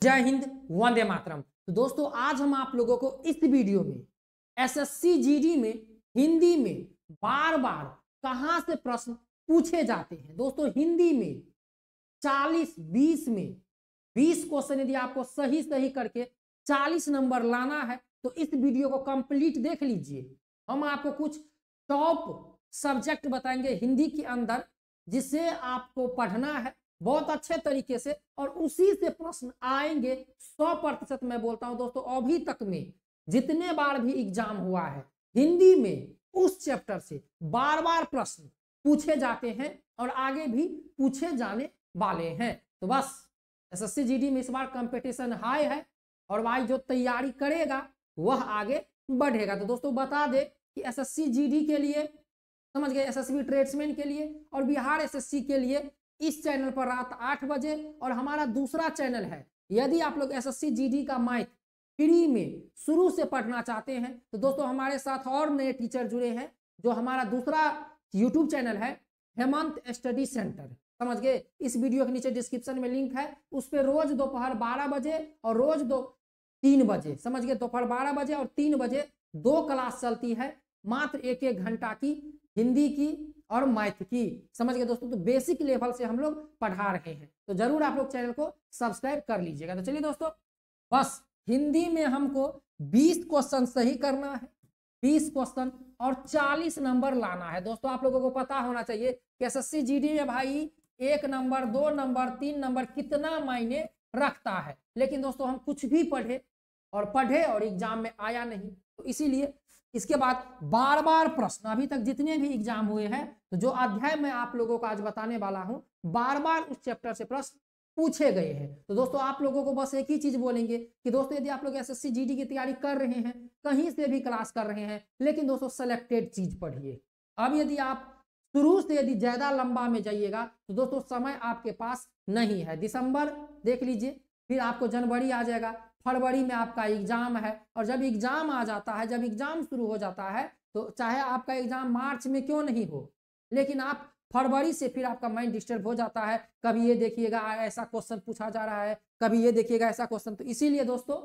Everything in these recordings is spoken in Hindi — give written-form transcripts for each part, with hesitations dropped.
जय हिंद, वंदे मातरम। तो दोस्तों आज हम आप लोगों को इस वीडियो में एसएससी जीडी में हिंदी में बार बार कहां से प्रश्न पूछे जाते हैं। दोस्तों हिंदी में 40-20 में 20 क्वेश्चन यदि आपको सही सही करके 40 नंबर लाना है तो इस वीडियो को कंप्लीट देख लीजिए। हम आपको कुछ टॉप सब्जेक्ट बताएंगे हिंदी के अंदर जिसे आपको पढ़ना है बहुत अच्छे तरीके से और उसी से प्रश्न आएंगे 100%। मैं बोलता हूं दोस्तों अभी तक में जितने बार भी एग्जाम हुआ है हिंदी में उस चैप्टर से बार बार प्रश्न पूछे जाते हैं और आगे भी पूछे जाने वाले हैं। तो बस एसएससी जीडी में इस बार कंपटीशन हाई है और भाई जो तैयारी करेगा वह आगे बढ़ेगा। तो दोस्तों बता दे कि एसएससी जीडी के लिए समझ गए, एसएससी ट्रेड्समैन के लिए और बिहार एसएससी के लिए इस चैनल पर रात 8 बजे और हमारा दूसरा चैनल है। यदि आप लोग एसएससी जीडी का मैथ फ्री में शुरू से पढ़ना चाहते हैं तो दोस्तों हमारे साथ और नए टीचर जुड़े हैं। जो हमारा दूसरा यूट्यूब चैनल है हेमंत स्टडी सेंटर, समझ गए, इस वीडियो के नीचे डिस्क्रिप्शन में लिंक है। उस पर रोज दोपहर 12 बजे और रोज 3 बजे, समझ गए, दोपहर 12 बजे और 3 बजे 2 क्लास चलती है मात्र 1-1 घंटा की, हिंदी की और मैथ की, समझ गए दोस्तों। तो बेसिक लेवल से हम लोग पढ़ा रहे हैं तो जरूर आप लोग चैनल को सब्सक्राइब कर लीजिएगा। तो चलिए दोस्तों बस हिंदी में हमको 20 क्वेश्चन सही करना है, 20 क्वेश्चन और 40 नंबर लाना है। दोस्तों आप लोगों को पता होना चाहिए कि एसएससी जीडी में भाई 1 नंबर 2 नंबर 3 नंबर कितना मायने रखता है। लेकिन दोस्तों हम कुछ भी पढ़े और एग्जाम में आया नहीं, तो इसीलिए इसके बाद बार बार प्रश्न अभी तक जितने भी एग्जाम हुए हैं तो जो अध्याय मैं आप लोगों को आज बताने वाला हूं बार बार उस चैप्टर से प्रश्न पूछे गए हैं। तो दोस्तों आप लोगों को बस एक ही चीज बोलेंगे कि दोस्तों यदि आप लोग एसएससी जीडी की तैयारी कर रहे हैं, कहीं से भी क्लास कर रहे हैं, लेकिन दोस्तों सेलेक्टेड चीज पढ़िए। अब यदि आप शुरू से यदि ज्यादा लंबा में जाइएगा तो दोस्तों समय आपके पास नहीं है। दिसंबर देख लीजिए, फिर आपको जनवरी आ जाएगा, फरवरी में आपका एग्जाम है और जब एग्जाम आ जाता है, जब एग्जाम शुरू हो जाता है तो चाहे आपका एग्जाम मार्च में क्यों नहीं हो, लेकिन आप फरवरी से फिर आपका माइंड डिस्टर्ब हो जाता है। कभी ये देखिएगा ऐसा क्वेश्चन पूछा जा रहा है, कभी ये देखिएगा ऐसा क्वेश्चन। तो इसीलिए दोस्तों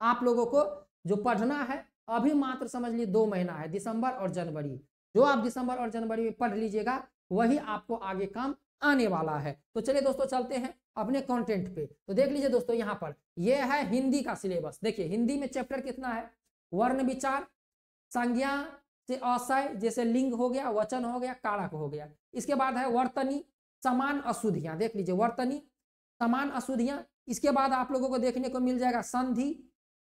आप लोगों को जो पढ़ना है अभी मात्र समझ लीजिए 2 महीना है, दिसंबर और जनवरी। जो आप दिसंबर और जनवरी में पढ़ लीजिएगा वही आपको आगे काम आने वाला है। तो चलिए दोस्तों चलते हैं अपने कंटेंट पे। तो देख लीजिए दोस्तों यहाँ पर यह है हिंदी का सिलेबस। देखिए हिंदी में चैप्टर कितना है, वर्ण विचार, संज्ञा से आशय जैसे लिंग हो गया, वचन हो गया, कारक हो गया। इसके बाद है वर्तनी, समान अशुद्धियां, देख लीजिए वर्तनी, समान अशुद्धियां। इसके बाद आप लोगों को देखने को मिल जाएगा संधि,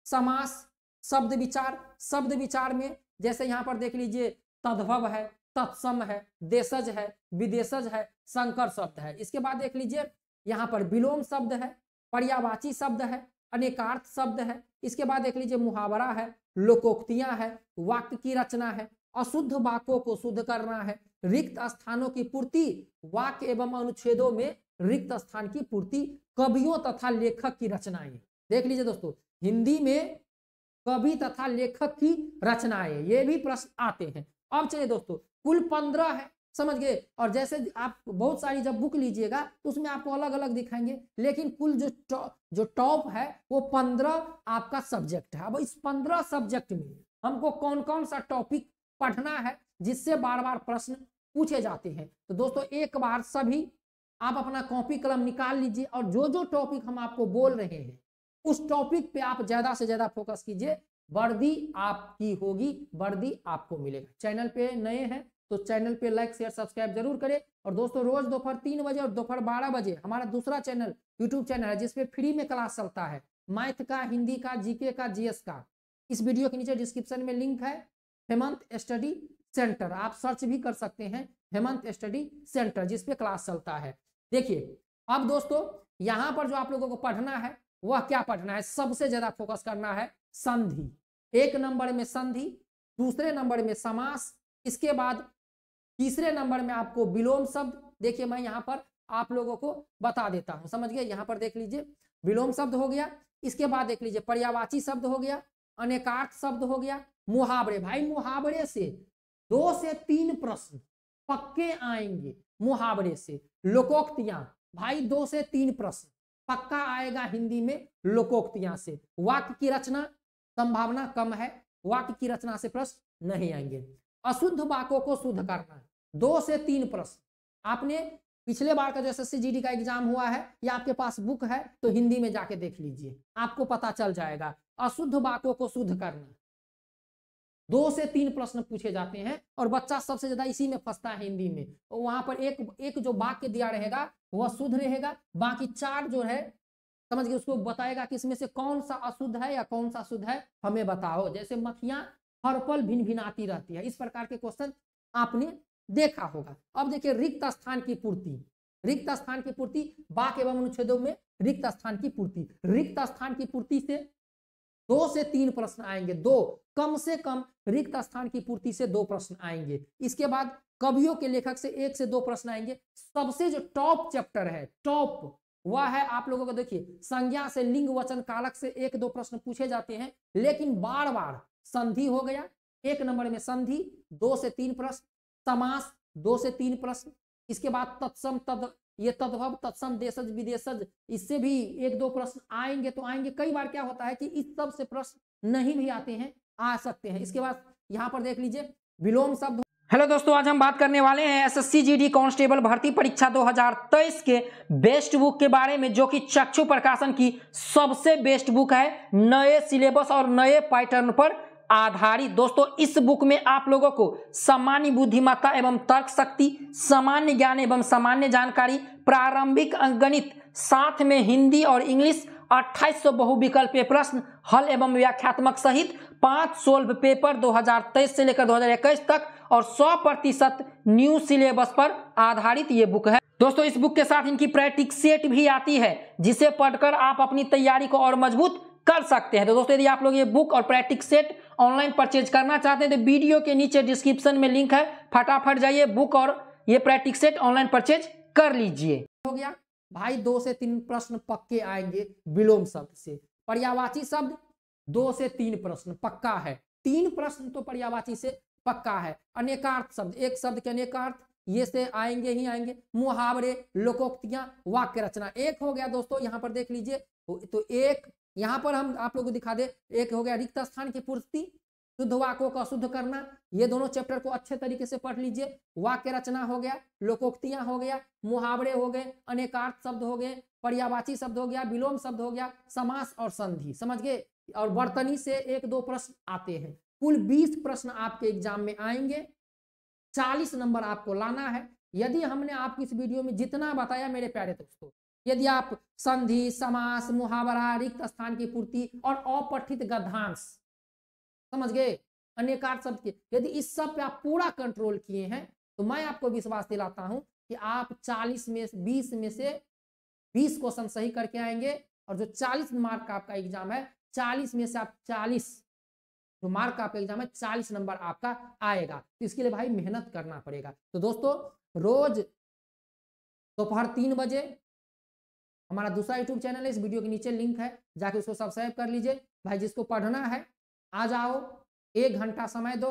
समास, शब्द विचार। शब्द विचार में जैसे यहाँ पर देख लीजिए तद्भव है, तत्सम है, देशज है, विदेशज है, संकर शब्द है। इसके बाद देख लीजिए यहाँ पर विलोम शब्द है, पर्यायवाची शब्द है, अनेकार्थ शब्द है। इसके बाद देख लीजिए मुहावरा है, लोकोक्तियां है, वाक्य की रचना है, अशुद्ध वाक्यों को शुद्ध करना है, रिक्त स्थानों की पूर्ति, वाक्य एवं अनुच्छेदों में रिक्त स्थान की पूर्ति, कवियों तथा लेखक की रचनाएं। देख लीजिए दोस्तों हिंदी में कवि तथा लेखक की रचनाएं, ये भी प्रश्न आते हैं। अब चलिए दोस्तों कुल 15 है, समझ गए। और जैसे आप बहुत सारी जब बुक लीजिएगा तो उसमें आपको अलग अलग दिखाएंगे, लेकिन कुल जो टॉप है वो 15 आपका सब्जेक्ट है। अब इस 15 सब्जेक्ट में हमको कौन कौन सा टॉपिक पढ़ना है जिससे बार बार प्रश्न पूछे जाते हैं। तो दोस्तों एक बार सभी आप अपना कॉपी कलम निकाल लीजिए और जो जो टॉपिक हम आपको बोल रहे हैं उस टॉपिक पे आप ज्यादा से ज्यादा फोकस कीजिए। वर्दी आपकी होगी, वर्दी आपको मिलेगा। चैनल पे नए हैं तो चैनल पे लाइक शेयर सब्सक्राइब जरूर करें। और दोस्तों रोज दोपहर 3 बजे और दोपहर 12 बजे हमारा दूसरा चैनल यूट्यूब चैनल है जिसपे फ्री में क्लास चलता है, मैथ का, हिंदी का, जीके का, जीएस का। इस वीडियो के नीचे डिस्क्रिप्शन में लिंक है हेमंत स्टडी सेंटर, आप सर्च भी कर सकते हैं हेमंत स्टडी सेंटर जिसपे क्लास चलता है। देखिए अब दोस्तों यहाँ पर जो आप लोगों को पढ़ना है वह क्या पढ़ना है, सबसे ज्यादा फोकस करना है संधि। 1 नंबर में संधि, दूसरे नंबर में समास, इसके बाद तीसरे नंबर में आपको विलोम शब्द। देखिए मैं यहाँ पर आप लोगों को बता देता हूं, समझ गए। यहाँ पर देख लीजिए विलोम शब्द हो गया, इसके बाद देख लीजिए पर्यायवाची शब्द हो गया, अनेकार्थ शब्द हो गया, मुहावरे। भाई मुहावरे से 2 से 3 प्रश्न पक्के आएंगे मुहावरे से। लोकोक्तियां भाई 2 से 3 प्रश्न, पक्का आएगा हिंदी में लोकोक्तियां से। वाक्य की रचना संभावना कम है, वाक्य की रचना से प्रश्न नहीं आएंगे। अशुद्ध वाक्यों को शुद्ध करना, 2 से 3 प्रश्न। आपने पिछले बार का जो एसएससी जीडी का एग्जाम हुआ है या आपके पास बुक है तो हिंदी में जाके देख लीजिए, आपको पता चल जाएगा। अशुद्ध वाक्यों को शुद्ध करना, 2 से 3 प्रश्न पूछे जाते हैं और बच्चा सबसे ज्यादा इसी में फंसता है हिंदी में। तो वहां पर एक जो वाक्य दिया रहेगा वह शुद्ध रहेगा, बाकी 4 जो है समझ गए, उसको बताएगा कि इसमें से कौन सा अशुद्ध है या कौन सा शुद्ध है हमें बताओ। जैसे मक्खियां हर पल भिन भिनाती रहती है, इस प्रकार के क्वेश्चन आपने देखा होगा। अब देखिए रिक्त स्थान की पूर्ति, रिक्त स्थान की पूर्ति वाक्य एवं अनुच्छेदों में रिक्त स्थान की पूर्ति। रिक्त स्थान की पूर्ति से 2 से 3 प्रश्न आएंगे, 2 कम से कम रिक्त स्थान की पूर्ति से 2 प्रश्न आएंगे। इसके बाद कवियों के लेखक से 1 से 2 प्रश्न आएंगे। सबसे जो टॉप चैप्टर है, टॉप वह है आप लोगों को देखिए संज्ञा से लिंग वचन कारक से 1-2 प्रश्न पूछे जाते हैं, लेकिन बार बार संधि हो गया 1 नंबर में, संधि 2 से 3 प्रश्न, समास 2 से 3 प्रश्न। इसके बाद तत्सम तद ये तद्भव तत्सम देशज विदेशज, इससे भी 1-2 प्रश्न आएंगे तो आएंगे। कई बार क्या होता है कि इस सब से प्रश्न नहीं भी आते हैं, आ सकते हैं। इसके बाद यहाँ पर देख लीजिए विलोम शब्द। हेलो दोस्तों, आज हम बात करने वाले हैं एसएससी जीडी कांस्टेबल भर्ती परीक्षा 2023 के बेस्ट बुक के बारे में, जो कि चक्षु प्रकाशन की सबसे बेस्ट बुक है, नए सिलेबस और नए पैटर्न पर आधारित। दोस्तों इस बुक में आप लोगों को सामान्य बुद्धिमत्ता एवं तर्क शक्ति, सामान्य ज्ञान एवं सामान्य जानकारी, प्रारंभिक अंकगणित, साथ में हिंदी और इंग्लिश, 2800 बहुविकल्पीय प्रश्न हल एवं व्याख्यात्मक सहित 5 सोल्व पेपर 2023 से लेकर 2021 तक और 100% न्यू सिलेबस पर आधारित ये बुक है। दोस्तों इस बुक के साथ इनकी प्रैक्टिस सेट भी आती है, जिसे पढ़कर आप अपनी तैयारी को और मजबूत कर सकते हैं। तो दोस्तों यदि आप लोग ये बुक और प्रैक्टिस सेट ऑनलाइन परचेज करना चाहते हैं तो वीडियो के नीचे डिस्क्रिप्शन में लिंक है, फटाफट जाइए बुक और ये प्रैक्टिस सेट ऑनलाइन परचेज कर लीजिए। हो गया भाई, 2 से 3 प्रश्न पक्के आएंगे विलोम शब्द से। पर्यायवाची शब्द 2 से 3 प्रश्न पक्का है, 3 प्रश्न तो पर्यायवाची से पक्का है। अनेकार्थ शब्द, एक शब्द के अनेकार्थ ये से आएंगे ही आएंगे। मुहावरे, लोकोक्तियां, वाक्य रचना, 1 हो गया। दोस्तों यहाँ पर देख लीजिए तो 1 यहाँ पर हम आप लोगों को दिखा दे, 1 हो गया रिक्त स्थान की पूर्ति, शुद्ध वाक्यों का शुद्ध करना, ये दोनों चैप्टर को अच्छे तरीके से पढ़ लीजिए। वाक्य रचना हो गया, लोकोक्तियां हो गया, मुहावरे हो गए, अनेकार्थ शब्द हो गए, पर्यायवाची शब्द हो गया, विलोम शब्द हो गया, समास और संधि, समझ गए। और वर्तनी से 1-2 प्रश्न आते हैं। कुल 20 प्रश्न आपके एग्जाम में आएंगे, 40 नंबर आपको लाना है। यदि हमने आपको इस वीडियो में जितना बताया मेरे प्यारे दोस्तों, यदि आप संधि, समास, मुहावरा, रिक्त स्थान की पूर्ति और अपठित गद्यांश, समझ गए, अनेकार्थ शब्द के, यदि इस सब पे आप पूरा कंट्रोल किए हैं तो मैं आपको विश्वास दिलाता हूं कि आप 20 में से 20 क्वेश्चन सही करके आएंगे। और जो 40 मार्क का आपका एग्जाम है, 40 में से आप 40 जो मार्क का आपका एग्जाम है 40 नंबर आपका आएगा। तो इसके लिए भाई मेहनत करना पड़ेगा। तो दोस्तों रोज दोपहर 3 बजे हमारा दूसरा यूट्यूब चैनल है, इस वीडियो के नीचे लिंक है, जाके उसको सब्सक्राइब कर लीजिए। भाई जिसको पढ़ना है आ जाओ, 1 घंटा समय दो,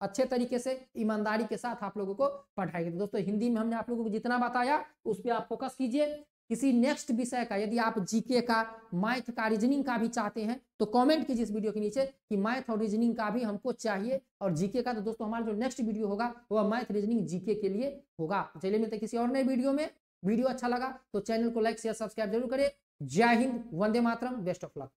अच्छे तरीके से ईमानदारी के साथ आप लोगों को पढ़ाएंगे। दोस्तों हिंदी में हमने आप लोगों को जितना बताया उस पर आप फोकस कीजिए। किसी नेक्स्ट विषय का, यदि आप जीके का, मैथ का, रीजनिंग का भी चाहते हैं तो कमेंट कीजिए इस वीडियो के नीचे कि मैथ और रीजनिंग का भी हमको चाहिए, और जीके का तो दोस्तों हमारा जो नेक्स्ट वीडियो होगा वह मैथ, रीजनिंग, जीके के लिए होगा। चलिए मिलते हैं किसी और नए वीडियो में। वीडियो अच्छा लगा तो चैनल को लाइक, शेयर, सब्सक्राइब जरूर करें। जय Hind, Vande Mataram, best of luck.